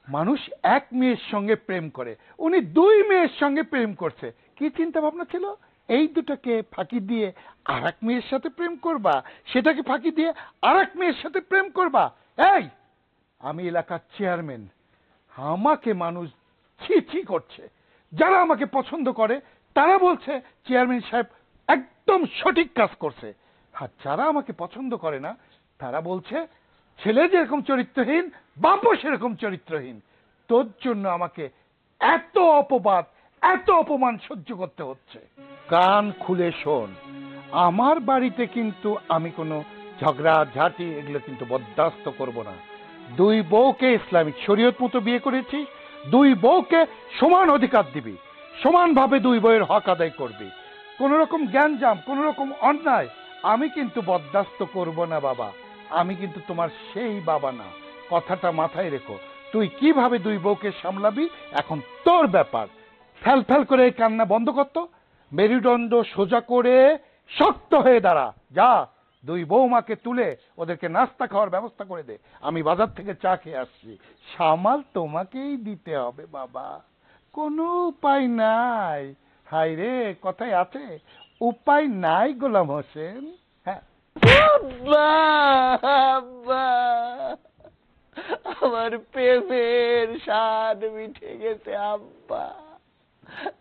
মানুষ এক মেয়ের সঙ্গে প্রেম করে, উনি দুই মেয়ের সঙ্গে প্রেম করছে। কি চিন্তা ভাবনা ছিল? এই দুটাকে ফাঁকি দিয়ে আরেক মেয়ের সাথে প্রেম করবা, সেটাকে ফাঁকি দিয়ে আরেক মেয়ের সাথে প্রেম করবা। এই, আমি এলাকার চেয়ারম্যান, আমাকে মানুষ ছি ছি করছে। যারা আমাকে পছন্দ করে তারা বলছে চেয়ারম্যান সাহেব একদম সঠিক কাজ করছে, আর যারা আমাকে পছন্দ করে না তারা বলছে ছেলে যেরকম চরিত্রহীন বাপও সেরকম চরিত্রহীন। তোর জন্য আমাকে এত অপবাদ, এত অপমান সহ্য করতে হচ্ছে। কান খুলে শোন, আমার বাড়িতে কিন্তু আমি কোনো ঝগড়া ঝাঁটি এগুলো কিন্তু বরদাস্ত করব না। দুই বউকে ইসলামিক শরীয়ত মতো বিয়ে করেছি, দুই বউকে সমান অধিকার দিবি, সমানভাবে দুই বউয়ের হক আদায় করবি। কোন রকম জ্ঞানজাম, কোন রকম অন্যায় আমি কিন্তু বরদাস্ত করব না বাবা। আমি কিন্তু তোমার সেই বাবা না, কথাটা মাথায় রেখো। তুই কিভাবে দুই বউকে সামলাবি এখন তোর ব্যাপার। ফ্যাল ফ্যাল করে এই কান্না বন্ধ করতো, মেরুদণ্ড সোজা করে শক্ত হয়ে দাঁড়া। যা, দুই বৌমাকে তুলে ওদেরকে নাস্তা খাওয়ার ব্যবস্থা করে দে, আমি বাজার থেকে চা খেয়ে আসছি। সামাল তোমাকেই দিতে হবে বাবা, কোনো উপায় নাই। হাই রে, কথায় আছে উপায় নাই গোলাম হোসেন। হ্যাঁ, আব্বা, আব্বা, আমার প্রেমের স্বাদ মিটে গেছে আব্বা,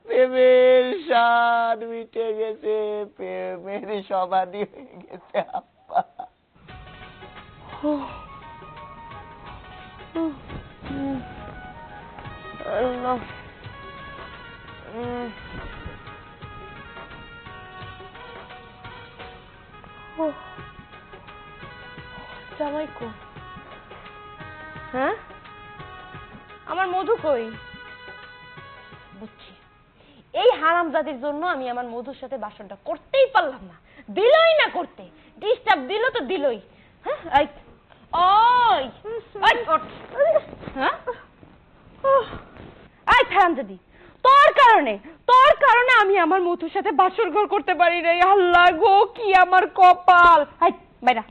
প্রেমের স্বাদ মিটে গেছে, প্রেমের সমাধি হয়ে গেছে আব্বা। আল্লাহ, জামাই কই? হ্যাঁ, আমার মধু কই? বুঝছি, এই হারামজাদির জন্য আমি আমার মধুর সাথে বাসনটা করতেই পারলাম না, দিলই না করতে, ডিস্টার্ব দিল তো দিলই। হ্যাঁ, এই ওই এই ওঠ। হ্যাঁ, এই হারামজাদি, তোর কারণে আমি আমার মধুর সাথে বাসর ঘর করতে পারি রে। আল্লাহ গো, কি আমার কপাল। এই বাইরা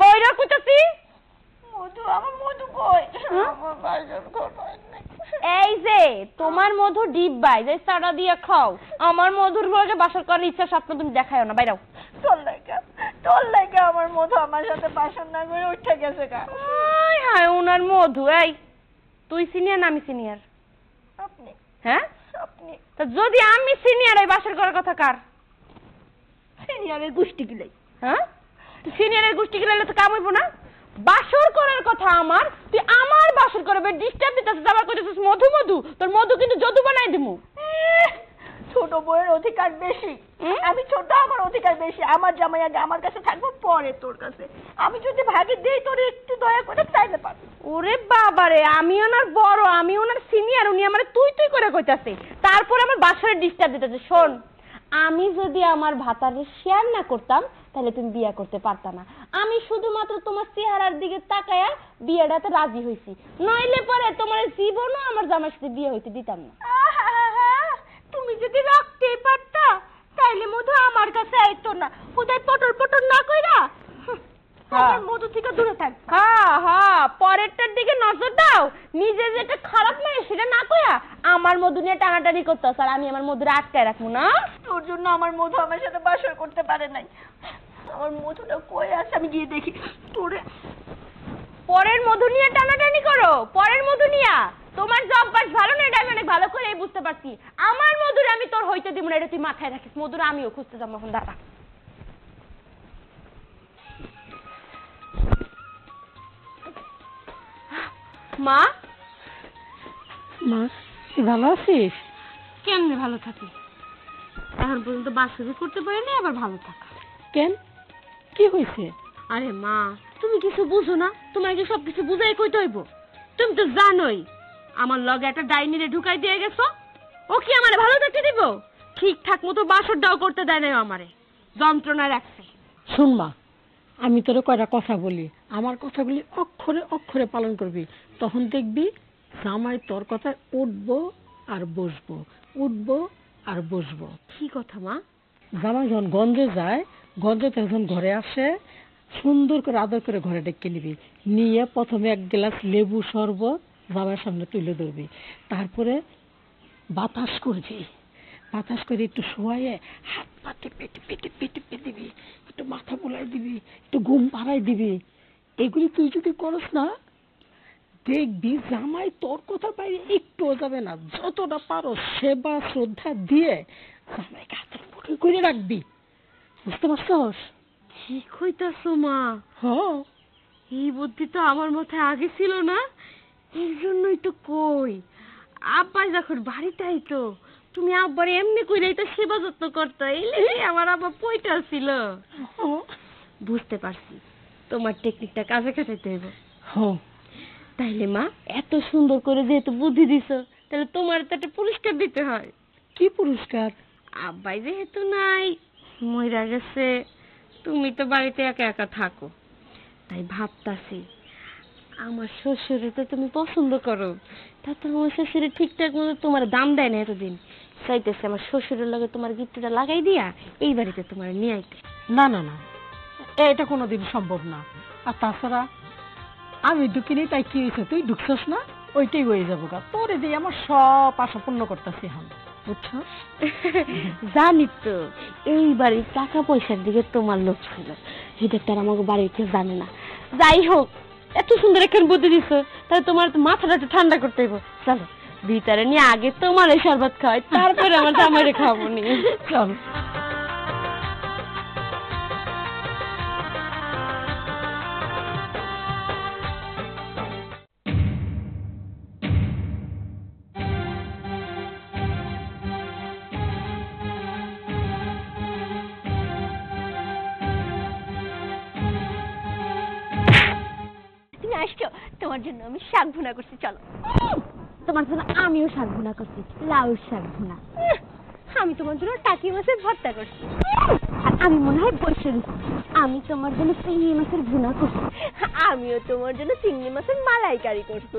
বইরা কইতাছি, মধু, আমার মধু কই? আমার বাসর ঘর হয় নাই। এই যে তোমার মধু ডিব্বায় যে সাড়া দিয়ে খাও, আমার মধুর ঘরে বাসর করার ইচ্ছা স্বপ্ন তুমি দেখায়ও না, বাইরাও। তোর লাগা আমার মধু আমার সাথে বাসর না করে উঠে গেছে গা। হায় হায়, ওনার মধু। এই, তুই সিনিয়র না আমি সিনিয়র? আপনি। হ্যাঁ, আপনি। তা যদি আমি সিনিয়র, এই বাসর করার কথা কার? সিনিয়রের গোষ্ঠী গিলাই। হ্যাঁ, সিনিয়রের গোষ্ঠী গিলাইলে তো কাম হইব না? বাসর করার কথা আমার, তুই আমার বাসর করবে ডিস্টার্ব দিতেছিস, আবার কইতেছিস মধু মধু। তোর মধু কিন্তু যদু বানাই দিমু। ছোট বউয়ের অধিকার বেশি, আমি ছোট, আমার অধিকার বেশি। আমার জামাই আগে আমার কাছে থাকবো, পরে তোর কাছে। আমি যদি ভাগে দেই তোর একটু দয়া করে চাইতে পার। ওরে বাবারে, আমি ওনার বড়, আমি ওনার সিনিয়র, উনি আমার তুই তুই করে কইতাছে, তারপর আমার বাসরে ডিস্টার্ব দিতেছে। শোন, আমি যদি আমার ভাতারে শেয়ার না করতাম তাহলে তুমি বিয়ে করতে পারতা না। আমি শুধুমাত্র তোমার চেহারার দিকে তাকায়া বিয়েটাতে রাজি হয়েছি, নইলে পরে তোমার জীবনও আমার জামাইয়ের সাথে বিয়ে হইতে দিতাম না। তুমি যদি রাখতেই পারতা তাইলে মধু আমার কাছে আইতো না, হুদাই পটর পটর না কইরা আমার মধু থেকে দূরে থাক। হ্যাঁ হ্যাঁ, পরেরটার দিকে নজর দাও, নিজে যেটা খারাপ মেয়ে সেটা না কইয়া আমার মধু নিয়ে টানাটানি করতেছ, আর আমি আমার মধুরে আটকায় রাখবো না। তোর জন্য আমার মধু আমার সাথে বাসর করতে পারে নাই। আমার মধুটা কই আছে আমি গিয়ে দেখি। তোরে পরের মধু নিয়ে টানাটানি করো, পরের মধু নিয়া তোমার জব বাস ভালো না, এটা আমি অনেক ভালো করে বুঝতে পারছি। আমার মধুরে আমি তোর হইতে দিব না, এটা তুই মাথায় রাখিস। মধুরে আমিও খুঁজতে যাবো এখন, দাঁড়া। মা, মা তুই ভালো আছিস? কেমনে ভালো থাকি? এখন পর্যন্ত বাসরই করতে পারিনি, আবার ভালো থাকা। কেন, কি হয়েছে? আরে মা, তুমি কিছু বুঝো না? তোমার কি সবকিছু বুঝাই কইতে হইব? তুমি তো জানোই আমার লগে একটা ডাইনিরে ঢুকাই দিয়ে গেছো। ও কি আমারে ভালো থাকতে দিব? ঠিকঠাক মতো বাসর দাও করতে দেয় নাই, আমারে যন্ত্রণায় রাখছে। শুন মা, আমি তোরে কয়টা কথা বলি, আমার কথাগুলি অক্ষরে অক্ষরে পালন করবি, তখন দেখবি জামাই তোর কথায় উঠবো আর বসবো, উঠবো আর বসবো। কি কথা মা? জামাই যখন গঞ্জে যায়, গঞ্জে যখন ঘরে আসে, সুন্দর করে আদর করে ঘরে ডেকে নিবি, নিয়ে প্রথমে এক গ্লাস লেবু শরবত জামাইয়ের সামনে তুলে ধরবি, তারপরে বাতাস করবি, বাতাস করে একটু শোয়াইয়ে হাত পা টিপে টিপে টিপে টিপে দিবি, একটু মাথা বুলাই দিবি, একটু ঘুম পাড়াই দিবি। এগুলি তুই যদি করস না, দেখবি জামাই তোর কথা বাইরে একটুও যাবে না। যতটা পারো সেবা শ্রদ্ধা দিয়ে জামাইকে হাতের মুঠোয় করে রাখবি, বুঝতে পারছস? ঠিক হইতাছো মা। হ্যাঁ, এই বুদ্ধি তো আমার মাথায় আগে ছিল না, এর জন্যই তো কই আব্বা যখন বাড়িতে আইতো তুমি আব্বার এমনি কইরাই তো সেবা যত্ন করতে, এই লেগে আমার আব্বা পয়টা ছিল। বুঝতে পারছি তোমার টেকনিকটা কাজে খাটাইতে হইব। হ্যাঁ। তাইলে মা, এত সুন্দর করে যেহেতু বুদ্ধি দিছো, তাহলে তোমার তো একটা পুরস্কার দিতে হয়। কি পুরস্কার? আব্বাই যেহেতু নাই, মইরা গেছে, তুমি তো বাড়িতে একা একা থাকো, তাই ভাবতাছি আমার শ্বশুরে তো তুমি পছন্দ করো, তা তো আমার শ্বশুরে ঠিকঠাক মতো তোমার দাম দেয় না এতদিন, চাইতেছে আমার শ্বশুরের লগে তোমার গিফটটা লাগাই দিয়া এই বাড়িতে তোমার নিয়ে আইতে। না না না, এটা কোনোদিন সম্ভব না। আর তাছাড়া আমি ঢুকিনি, তাই কি হয়েছে? তুই ঢুকছস না, ওইটাই হয়ে যাবো গা। তোরে দিয়ে আমার সব আশা পূর্ণ করতেছি এখন, বুঝছস? জানি তো এই বাড়ির টাকা পয়সার দিকে তোমার লোভ ছিল, যেটা তার আমাকে বাড়ির কেউ জানে না। যাই হোক, এত সুন্দর একটা বুদ্ধি দিছো, তাহলে তোমার তো মাথাটা একটু ঠান্ডা করতে হইব। চলো ভিতরে নিয়ে আগে তোমার এই শরবত খাওয়াই, তারপরে আমার জামাইরে খাবো নি। চল। তুমি আসছো, তোমার জন্য আমি শাক ভুনা করছি, চলো। তোমার জন্য আমিও শাক ভুনা করছি, লাউ শাক ভুনা। আমি তোমার জন্য টাকি মাছের ভর্তা করছি। আর আমি মনে হয় বসে দিচ্ছি, আমি তোমার জন্য চিংড়ি মাছের ভুনা করছি। আমিও তোমার জন্য চিংড়ি মাছের মালাইকারি করছি।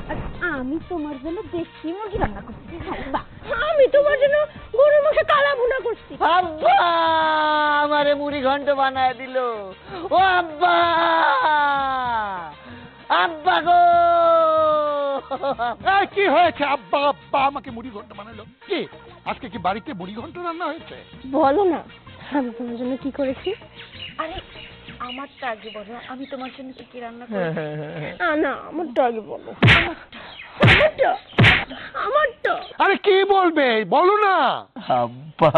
আর আমি তোমার জন্য দেশি মুরগি রান্না করছি। বাহ, আমি তোমার জন্য গরুর মাংস কালা ভুনা করছি। আব্বা আমারে মুড়ি ঘন্ট বানায় দিল। ও আব্বা, আব্বা গো! এই, কি হয়েছে? আব্বা আব্বা আমাকে মুড়ি ঘন্ট বানালো। কি আজকে কি বাড়িতে মুড়ি ঘন্ট রান্না হয়েছে? বলো না আমি তোমার জন্য কি করেছি। আরে আমারটা আগে বলো, আমি তোমার জন্য কি কি রান্না করেছি। না আমারটা আগে বলো। আমারটা আমারটা আরে কি বলবে, বলো না। আব্বা,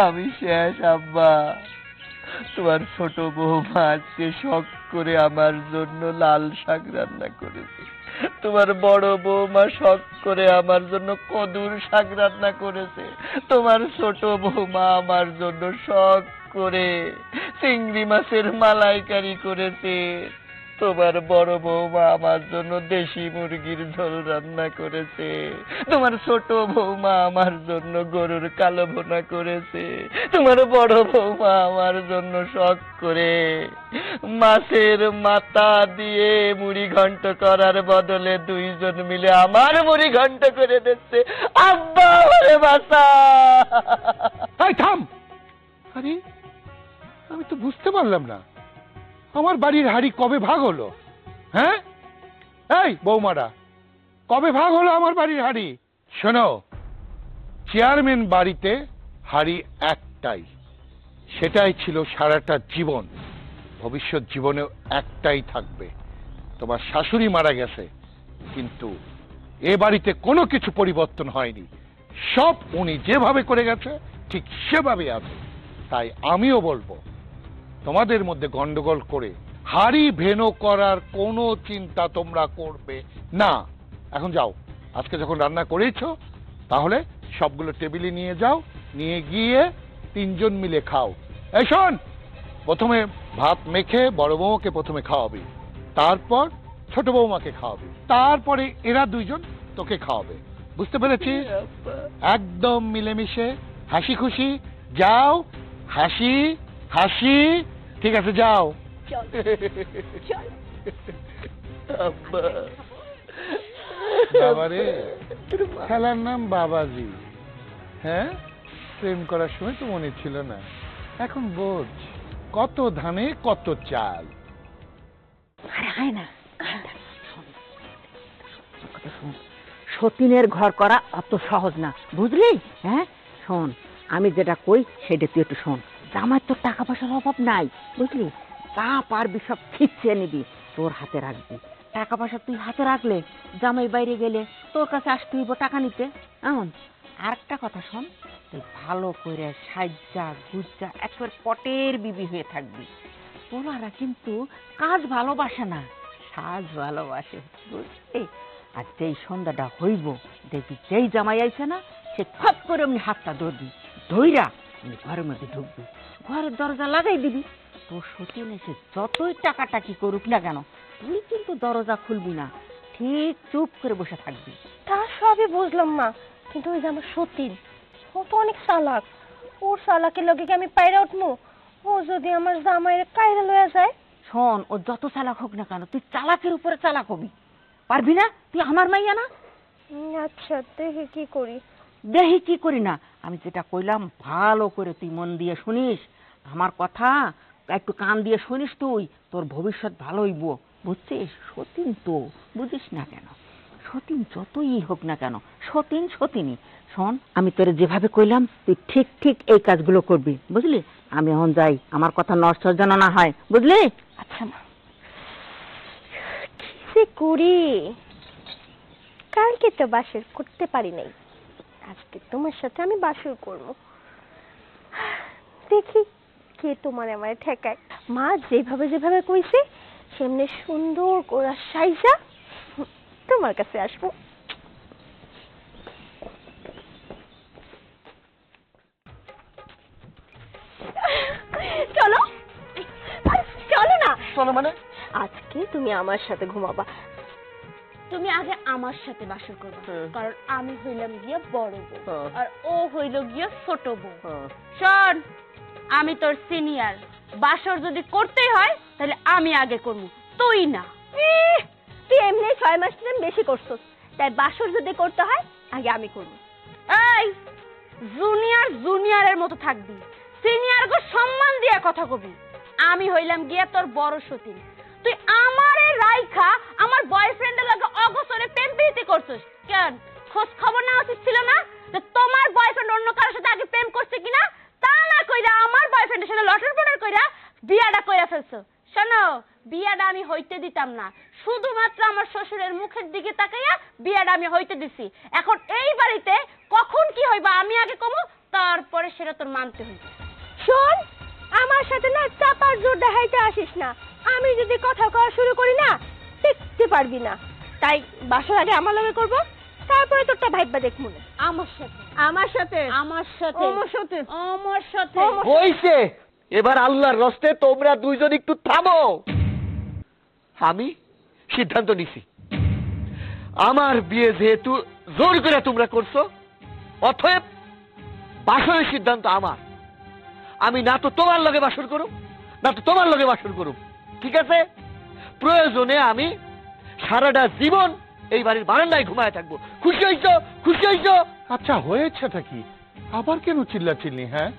আমি শেষ আব্বা। তোমার ছোট বৌমা আজকে শখ করে আমার জন্য লাল শাক রান্না করেছে, তোমার বড় বৌমা শখ করে আমার জন্য কদুর শাক রান্না করেছে, তোমার ছোট বৌমা আমার জন্য শখ করে চিংড়ি মাছের মালাইকারি করেছে। তোমার বড় বৌমা আমার জন্য দেশি মুরগির ঝোল রান্না করেছে, তোমার ছোট বৌমা আমার জন্য গরুর কালো ভুনা করেছে, তোমার বড় বৌমা আমার জন্য শখ করে মাছের মাথা দিয়ে মুড়ি ঘন্ট করার বদলে দুইজন মিলে আমার মুড়ি ঘন্ট করে দিচ্ছে। আব্বা ওরে বাসা। এই থাম। আরে আমি তো বুঝতে পারলাম না, আমার বাড়ির হাড়ি কবে ভাগ হলো? হ্যাঁ এই বৌমারা, কবে ভাগ হলো আমার বাড়ির হাড়ি? শোনো, চেয়ারম্যান বাড়িতে হাড়ি একটাই, সেটাই ছিল সারাটা জীবন, ভবিষ্যৎ জীবনেও একটাই থাকবে। তোমার শাশুড়ি মারা গেছে, কিন্তু এ বাড়িতে কোনো কিছু পরিবর্তন হয়নি, সব উনি যেভাবে করে গেছে ঠিক সেভাবে আছে। তাই আমিও বলবো, তোমাদের মধ্যে গন্ডগোল করে হাড়ি ভেনো করার কোনো চিন্তা তোমরা করবে না। এখন যাও, আজকে যখন রান্না করেছো তাহলে সবগুলো টেবিলে নিয়ে যাও, নিয়ে গিয়ে তিনজন মিলে খাও। এই শোন, প্রথমে ভাত মেখে বড় বৌমাকে প্রথমে খাওয়াবি, তারপর ছোট বৌমাকে খাওয়াবি, তারপরে এরা দুইজন তোকে খাওয়াবে। বুঝতে পেরেছি? একদম মিলেমিশে হাসি খুশি যাও। হাসি হাসি, ঠিক আছে যাও। বাবারে, খেলার নাম বাবাজি। হ্যাঁ, প্রেম করার সময় তো মনে ছিল না, এখন বোঝ কত ধানে কত চাল। আরে আয় না, সতীনের ঘর করা অত সহজ না, বুঝলি? হ্যাঁ শোন, আমি যেটা কই সেটা তুই একটু শোন। আমার তো টাকা পয়সার অভাব নাই, বুঝলি? তা পারবি সব খিচ্ছে নিবি, তোর হাতে রাখবি। টাকা পয়সা তুই হাতে রাখলে জামাই বাইরে গেলে তোর কাছে আসতে হইব টাকা নিতে। এমন আরেকটা কথা শোন, তুই ভালো করে সাজ্জা গুজ্জা একবার পটের বিবি হয়ে থাকবি। পোলারা কিন্তু কাজ ভালোবাসে না, সাজ ভালোবাসে, বুঝলি? আর যেই সন্ধ্যাটা হইব দেখবি যেই জামাই আইছে না, সে ফট করে এমনি হাতটা ধরবি, ধইরা এমনি ঘরের মধ্যে ঢুকবি, ঘরের দরজা লাগাই দিবি। তোর সতীন এসে যতই টাকাটাকি করুক না কেন, তুই কিন্তু দরজা খুলবি না, ঠিক চুপ করে বসে থাকবি। তা সবই বুঝলাম মা, কিন্তু ওই যে আমার সতীন, ও তো অনেক চালাক। ওর চালাকের লগে কি আমি পাইরা উঠবো? ও যদি আমার জামাইয়ের কাইরা লইয়া যায়? শোন, ও যত চালাক হোক না কেন, তুই চালাকের উপরে চালাক হবি, পারবি না? তুই আমার মাইয়া না? আচ্ছা, দেখি কি করি। দেহি কি করি না, আমি যেটা কইলাম ভালো করে তুই মন দিয়ে শুনিস, আমার কথা একটু কান দিয়ে শুনিস, তুই তোর ভবিষ্যৎ ভালো হইব, বুঝছিস? সতীন তো বুঝিস না কেন, সতীন যতই হোক না কেন, সতীন সতীনই। শোন, আমি তোরে যেভাবে কইলাম তুই ঠিক ঠিক এই কাজগুলো করবি, বুঝলি? আমি এখন যাই, আমার কথা নষ্ট যেন না হয়, বুঝলি? আচ্ছা মা, কি যে করি, কালকে তো বাসর করতে পারি নাই, আজকে তোমার সাথে আমি বাসর করবো। দেখি কে তোমার আমার ঠেকায়। মা যেভাবে যেভাবে কইছে সেমনি সুন্দর করে সাইজা তোমার কাছে আসবো। চলো চলো না। চলো মানে? আজকে তুমি আমার সাথে ঘুমাবা। তুমি আগে আমার সাথে বাসর করবে, কারণ আমি হইলাম গিয়া বড় বউ হ্যাঁ। আর ও হইল গিয়া ছোট বউ। হ্যাঁ। শোন, আমি তোর সিনিয়র, বাসর যদি করতেই হয় তাহলে আমি আগে করব, তুই না। তুই এমনি 6 মাস দিন বেশি করছস, তাই বাসর যদি করতে হয় আগে আমি করব। এই জুনিয়র জুনিয়রের মতো থাকবি, সিনিয়রকে সম্মান দিয়ে কথা কবি। আমি হইলাম গিয়া তোর বড় সতীন, তুই আমারে রাইখা আমার বয়ফ্রেন্ডের লগে অগোছরে প্রেম প্রীতি করছিস কেন? খোঁজ খবর নেওয়া উচিত ছিল না যে তোমার বয়ফ্রেন্ড অন্য কারোর সাথে আগে প্রেম করছে কিনা? তা না কইরা আমার বয়ফ্রেন্ডের সাথে লটর পটর কইরা বিয়াটা কইরা ফেলছো। শোনো, বিয়াটা আমি হইতে দিতাম না, শুধুমাত্র আমার শ্বশুরের মুখের দিকে তাকাইয়া বিয়াটা আমি হইতে দিছি। এখন এই বাড়িতে কখন কি হইবা আমি আগে কমু, তারপরে সেটা তোর মানতে হইবে। শোন, আমার সাথে না চাপার জোর দেখাইতে আসিস না। আমি যদি কথা কওয়া শুরু করি না, টিকতে পারবি না। তাই বাসর আগে আমার লগে করব, তারপরে তোরটা ভাইবা দেখমু না। আমার সাথে আমার সাথে আমার সাথে আমার সাথে আমার সাথে হইছে, এবার আল্লাহর রস্তে তোমরা দুইজন একটু থামো। আমি সিদ্ধান্ত নিছি, আমার বিয়ে যেহেতু জোর করে তোমরা করছো, অতএব বাসরের সিদ্ধান্ত আমার। আমি না তো তোমার লগে বাসর করুম, না তো তোমার লগে বাসর করুম, ঠিক আছে? প্রয়োজনে আমি সারাটা জীবন এই বাড়ির বারান্দায় ঘুমায় থাকবো। খুশি হইছো? খুশি হইছো? আচ্ছা, হয়েছেটা কি? আবার কেন চিল্লাচিল্লি? হ্যাঁ,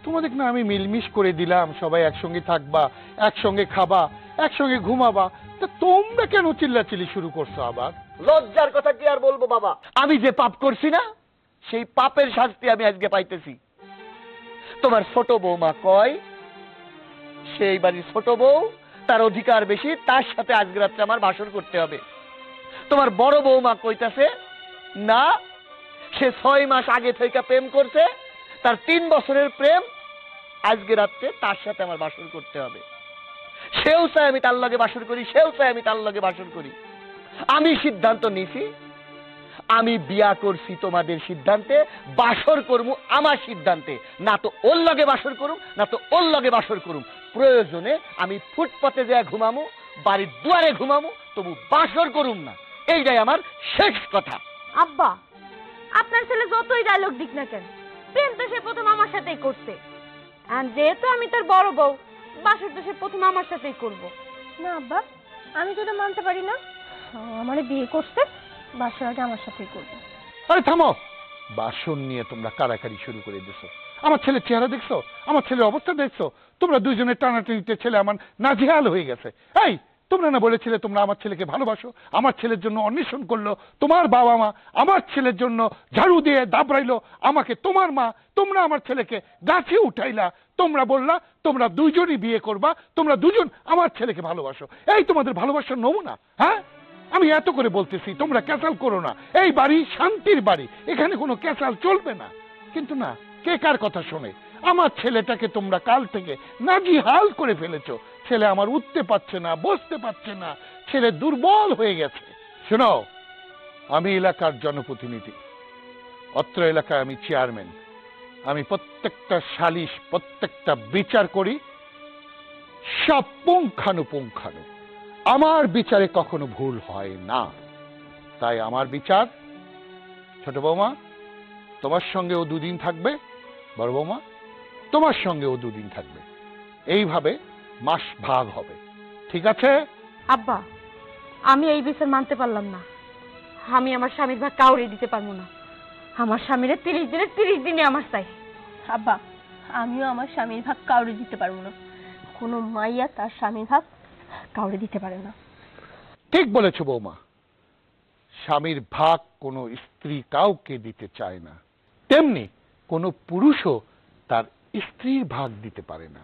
তোমাদের না আমি মিলমিশ করে দিলাম, সবাই একসঙ্গে থাকবা, একসঙ্গে খাবা, একসঙ্গে ঘুমাবা, তা তোমরা কেন চিল্লাচিল্লি শুরু করছো আবার? লজ্জার কথা কি আর বলবো বাবা, আমি যে পাপ করছি না, সেই পাপের শাস্তি আমি আজকে পাইতেছি। তোমার ছোট বৌমা কয় সেই বাড়ির ছোট বউ, তার অধিকার বেশি, তার সাথে আজকে রাত্রে আমার বাসর করতে হবে। তোমার বড় বৌমা কইতাছে না, সে 6 মাস আগে থেকে প্রেম করছে, তার 3 বছরের প্রেম, আজকে রাত্রে তার সাথে আমার বাসর করতে হবে। সেও চায় আমি তার লগে বাসর করি, সেও চায় আমি তার লগে বাসর করি। আমি সিদ্ধান্ত নিছি, আমি বিয়া করছি তোমাদের সিদ্ধান্তে, বাসর করমু আমার সিদ্ধান্তে। না তো ওর লগে বাসর করুম, না তো ওর লগে বাসর করুম। প্রয়োজনে আমি ফুটপাতে যায় ঘুমামু, বাড়ির দুয়ারে ঘুমামু, তবু বাসর করুম না। এইটাই আমার শেষ কথা। আব্বা, আপনার ছেলে যতই ডায়লগ দিক না কেন, প্রেম তো সে প্রথম আমার সাথেই করছে। আর যেহেতু আমি তার বড় বউ, বাসর তো সে প্রথম আমার সাথেই করব। না আব্বা, আমি তো এটা মানতে পারি না। আমারে বিয়ে করতে, বাসার আগে আমার সাথেই করবে। আরে থামো, বাসন নিয়ে তোমরা কারাকারি শুরু করে দিছো। আমার ছেলের চেহারা দেখছো, আমার ছেলের অবস্থা দেখছো? তোমরা দুইজনের টানাটানিতে ছেলে আমার নাজেহাল হয়ে গেছে। এই, তোমরা না বলেছিলে তোমরা আমার ছেলেকে ভালোবাসো? আমার ছেলের জন্য অন্বেষণ করলো তোমার বাবা মা, আমার ছেলের জন্য ঝাড়ু দিয়ে দাবড়াইলো আমাকে তোমার মা, তোমরা আমার ছেলেকে গাছে উঠাইলা, তোমরা বললা তোমরা দুইজনই বিয়ে করবা, তোমরা দুজন আমার ছেলেকে ভালোবাসো। এই তোমাদের ভালোবাসার নমুনা। হ্যাঁ, আমি এত করে বলতেছি তোমরা ক্যাসাল করো না, এই বাড়ি শান্তির বাড়ি, এখানে কোনো ক্যাসাল চলবে না। কিন্তু না, কে কার কথা শোনে? আমার ছেলেটাকে তোমরা কাল থেকে নাজিহাল করে ফেলেছো। ছেলে আমার উঠতে পারছে না, বসতে পারছে না, ছেলে দুর্বল হয়ে গেছে। শোনো, আমি এলাকার জনপ্রতিনিধি, অত্র এলাকায় আমি চেয়ারম্যান। আমি প্রত্যেকটা সালিশ, প্রত্যেকটা বিচার করি সব পুঙ্খানুপুঙ্খানু। আমার বিচারে কখনো ভুল হয় না। তাই আমার বিচার, ছোট বৌমা তোমার সঙ্গে ও 2 দিন থাকবে, বড় বৌমা তোমার সঙ্গে ও 2 দিন থাকবে, এইভাবে মাস ভাগ হবে, ঠিক আছে? আব্বা, আমি এই বিচার মানতে পারলাম না। আমি আমার স্বামীর ভাগ কাউরে দিতে পারবো না। আমার স্বামীর 30 দিনের 30 দিনে আমার চাই। আব্বা, আমিও আমার স্বামীর ভাগ কাউরে দিতে পারবো না। কোনো মাইয়া তার স্বামীর ভাগ কাউরে দিতে পারে না। ঠিক বলেছ বৌমা, স্বামীর ভাগ কোনো স্ত্রী কাউকে দিতে চায় না, তেমনি কোনো পুরুষও তার স্ত্রীর ভাগ দিতে পারে না।